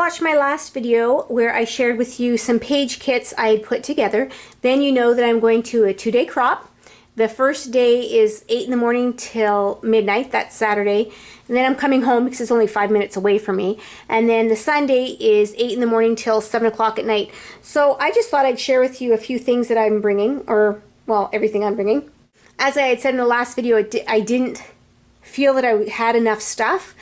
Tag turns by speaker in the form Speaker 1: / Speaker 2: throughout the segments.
Speaker 1: watched my last video where I shared with you some page kits I had put together, then you know that I'm going to a 2-day crop. The first day is 8 in the morning till midnight, that's Saturday. And then I'm coming home because it's only 5 minutes away from me. And then the Sunday is 8 in the morning till 7 o'clock at night. So I just thought I'd share with you a few things that I'm bringing, or, well, everything I'm bringing. As I had said in the last video, I didn't feel that I had enough stuff.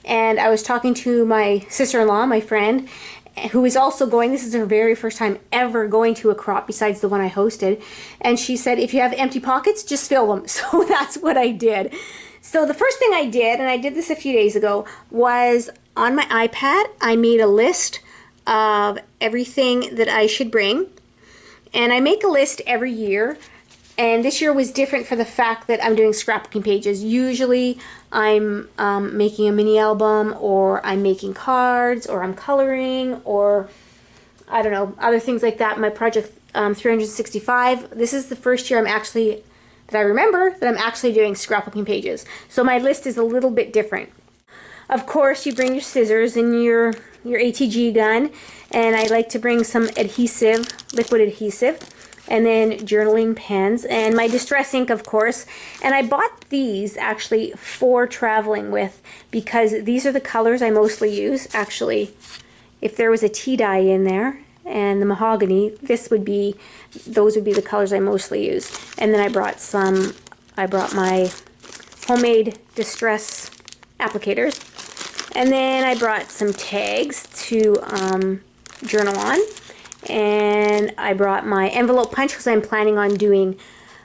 Speaker 1: And I was talking to my sister-in-law, my friend, who is also going. This is her very first time ever going to a crop besides the one I hosted. And she said, if you have empty pockets, just fill them. So that's what I did. So the first thing I did, and I did this a few days ago, was on my iPad, I made a list of everything that I should bring. And I make a list every year. And this year was different for the fact that I'm doing scrapbooking pages. Usually I'm making a mini album, or I'm making cards, or I'm coloring, or I don't know, other things like that. My project 365. This is the first year that I remember that I'm actually doing scrapbooking pages. So my list is a little bit different. Of course, you bring your scissors and your ATG gun, and I like to bring some adhesive, liquid adhesive. And then journaling pens and my distress ink, of course. And I bought these actually for traveling with, because these are the colors I mostly use. Actually, if there was a tea dye in there and the mahogany, those would be the colors I mostly use. And then I brought my homemade distress applicators. And then I brought some tags to journal on. And I brought my envelope punch because I'm planning on doing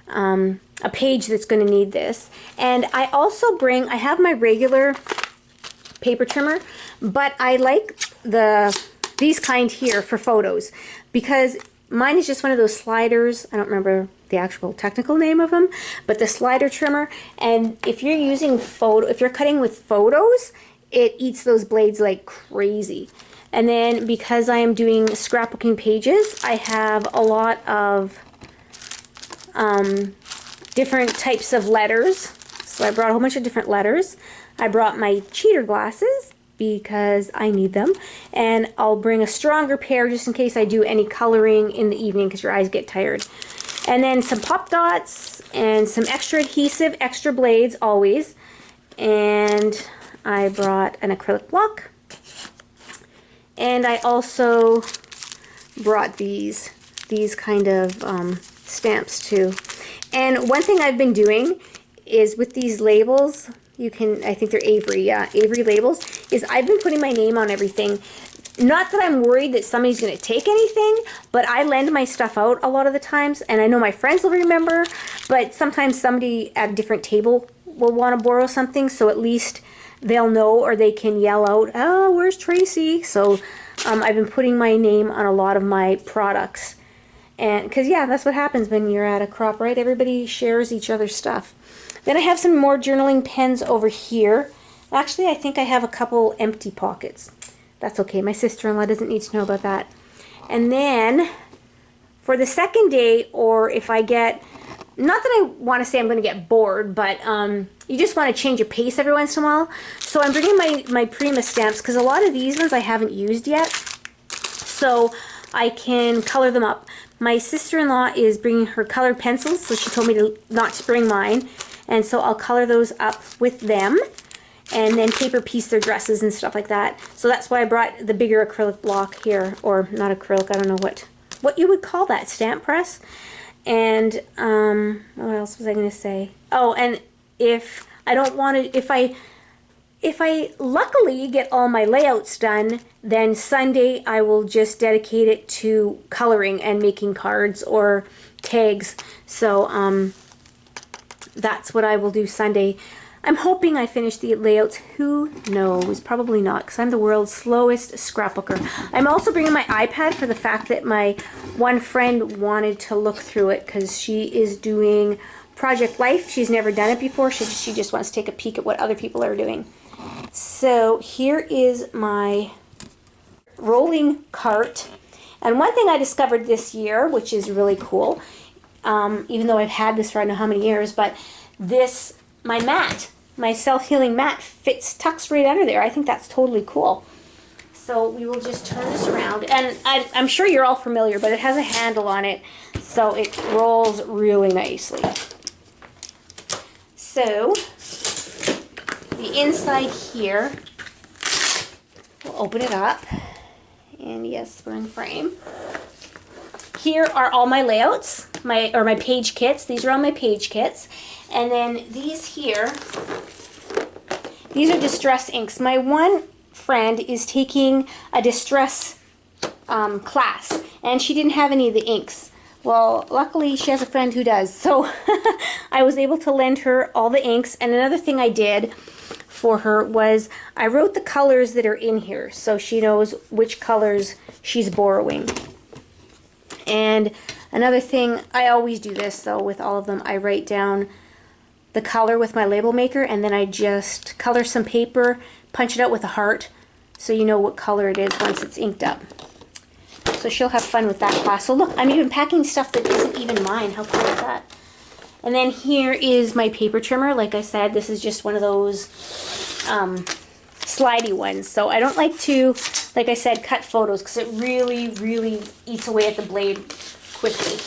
Speaker 1: a page that's going to need this. And I also I have my regular paper trimmer, but I like these kind here for photos, because mine is just one of those sliders. I don't remember the actual technical name of them, but the slider trimmer. And if you're if you're cutting with photos, it eats those blades like crazy. And then because I am doing scrapbooking pages, I have a lot of different types of letters. So I brought a whole bunch of different letters. I brought my cheater glasses because I need them. And I'll bring a stronger pair just in case I do any coloring in the evening, because your eyes get tired. And then some pop dots and some extra adhesive, extra blades always. And I brought an acrylic block. And I also brought these kind of stamps too. And one thing I've been doing is with these labels, I think they're Avery, yeah, Avery labels, is I've been putting my name on everything. Not that I'm worried that somebody's going to take anything, but I lend my stuff out a lot of the times, and I know my friends will remember, but sometimes somebody at a different table will want to borrow something, so at least they'll know, or they can yell out, oh, where's Tracy? So I've been putting my name on a lot of my products. And because, yeah, that's what happens when you're at a crop, right? Everybody shares each other's stuff. Then I have some more journaling pens over here. Actually, I think I have a couple empty pockets. That's okay. My sister-in-law doesn't need to know about that. And then for the second day, or if I get, not that I want to say I'm going to get bored, but you just want to change your pace every once in a while. So I'm bringing my Prima stamps, because a lot of these ones I haven't used yet. So I can color them up. My sister-in-law is bringing her colored pencils, so she told me not to bring mine. And so I'll color those up with them, and then paper piece their dresses and stuff like that. So that's why I brought the bigger acrylic block here, or not acrylic, I don't know what you would call that, stamp press. And what else was I going to say? Oh, and if I don't want to, if I luckily get all my layouts done, then Sunday I will just dedicate it to coloring and making cards or tags. So that's what I will do Sunday. I'm hoping I finish the layouts. Who knows? Probably not, because I'm the world's slowest scrapbooker. I'm also bringing my iPad for the fact that my one friend wanted to look through it, because she is doing Project Life. She's never done it before. She just wants to take a peek at what other people are doing. So here is my rolling cart. And one thing I discovered this year, which is really cool, even though I've had this for I don't know how many years, but my mat, my self-healing mat tucks right under there. I think that's totally cool. So we will just turn this around, and I'm sure you're all familiar, but it has a handle on it, so it rolls really nicely. So the inside here, we'll open it up, and yes, we're in frame. Here are all my layouts, my page kits. These are all my page kits. And then these here, these are distress inks. My one friend is taking a distress class, and she didn't have any of the inks. Well, luckily she has a friend who does, so I was able to lend her all the inks. And another thing I did for her was I wrote the colors that are in here, so she knows which colors she's borrowing. And another thing, I always do this though with all of them, I write down the color with my label maker, and then I just color some paper, punch it out with a heart, so you know what color it is once it's inked up. So she'll have fun with that class. So look, I'm even packing stuff that isn't even mine. How cool is that? And then here is my paper trimmer. Like I said, this is just one of those slidey ones. So I don't like to, like I said, cut photos because it really, really eats away at the blade quickly.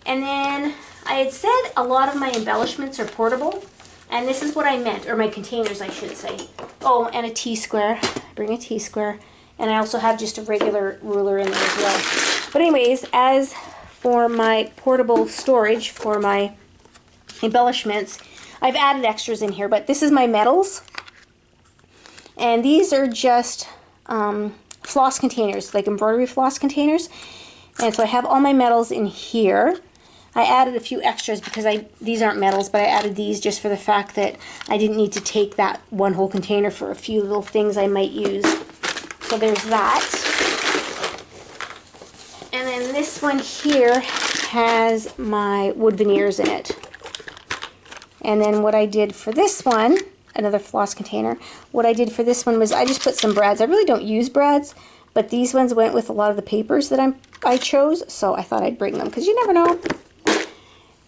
Speaker 1: And then I had said a lot of my embellishments are portable, and this is what I meant, or my containers I should say. Oh, and a T-square. Bring a T-square. And I also have just a regular ruler in there as well. But anyways, as for my portable storage for my embellishments, I've added extras in here, but this is my metals. And these are just floss containers, like embroidery floss containers. And so I have all my metals in here. I added a few extras because these aren't metals, but I added these just for the fact that I didn't need to take that one whole container for a few little things I might use. So there's that. And then this one here has my wood veneers in it. And then what I did for this one, another floss container, what I did for this one was I just put some brads. I really don't use brads, but these ones went with a lot of the papers that I chose, so I thought I'd bring them because you never know.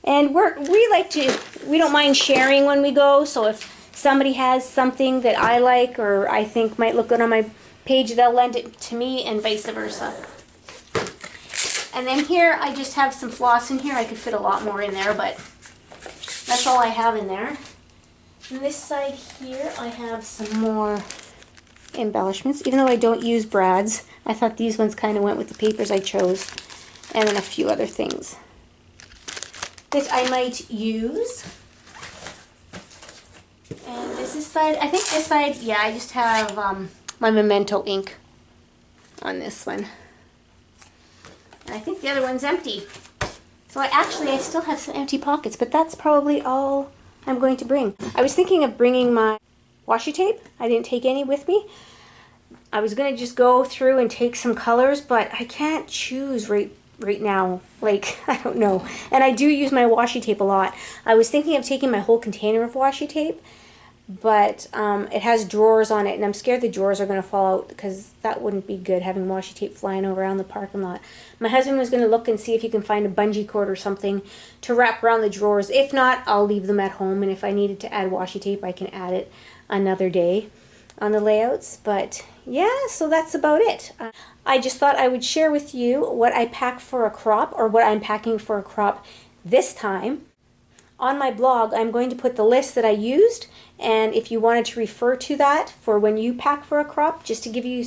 Speaker 1: And we don't mind sharing when we go, so if somebody has something that I like or I think might look good on my page, they'll lend it to me and vice versa. And then here I just have some floss in here. I could fit a lot more in there, but that's all I have in there. On this side here I have some more embellishments. Even though I don't use brads, I thought these ones kind of went with the papers I chose. And then a few other things that I might use. And this side, I think this side, yeah, I just have my Memento ink on this one. And I think the other one's empty. So I still have some empty pockets, but that's probably all I'm going to bring. I was thinking of bringing my washi tape. I didn't take any with me. I was going to just go through and take some colors, but I can't choose right now. Like, I don't know. And I do use my washi tape a lot. I was thinking of taking my whole container of washi tape, but it has drawers on it, and I'm scared the drawers are going to fall out because that wouldn't be good, having washi tape flying around the parking lot. My husband was going to look and see if he can find a bungee cord or something to wrap around the drawers. If not, I'll leave them at home, and if I needed to add washi tape, I can add it another day on the layouts. But yeah, so that's about it. I just thought I would share with you what I pack for a crop, or what I'm packing for a crop this time. On my blog, I'm going to put the list that I used, and if you wanted to refer to that for when you pack for a crop, just to give you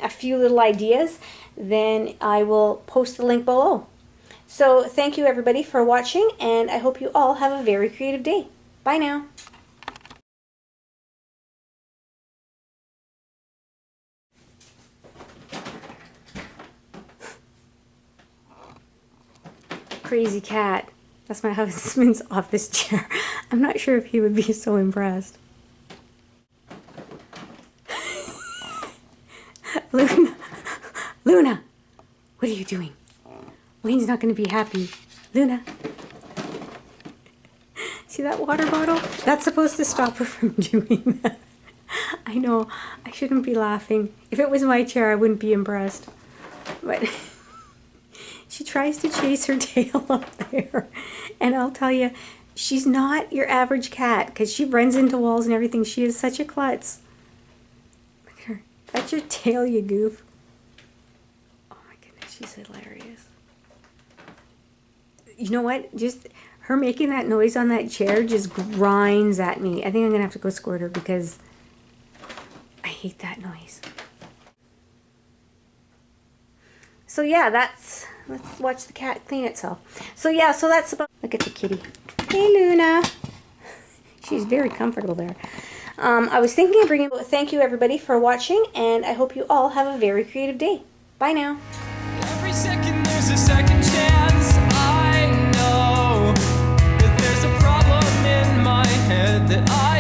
Speaker 1: a few little ideas, then I will post the link below. So thank you everybody for watching, and I hope you all have a very creative day. Bye now. Crazy cat. That's my husband's office chair. I'm not sure if he would be so impressed. Luna! Luna! What are you doing? Wayne's not going to be happy. Luna! See that water bottle? That's supposed to stop her from doing that. I know, I shouldn't be laughing. If it was my chair, I wouldn't be impressed. But she tries to chase her tail up there. And I'll tell you, she's not your average cat because she runs into walls and everything. She is such a klutz. Look at her. That's your tail, you goof. Oh my goodness, she's hilarious. You know what? Just her making that noise on that chair just grinds at me. I think I'm going to have to go squirt her because I hate that noise. So yeah, let's watch the cat clean itself. So yeah, so that's about, look at the kitty. Hey Luna. She's very comfortable there. I was thinking of bringing, thank you everybody for watching, and I hope you all have a very creative day. Bye now.
Speaker 2: Every second there's a second chance. I know that there's a problem in my head that I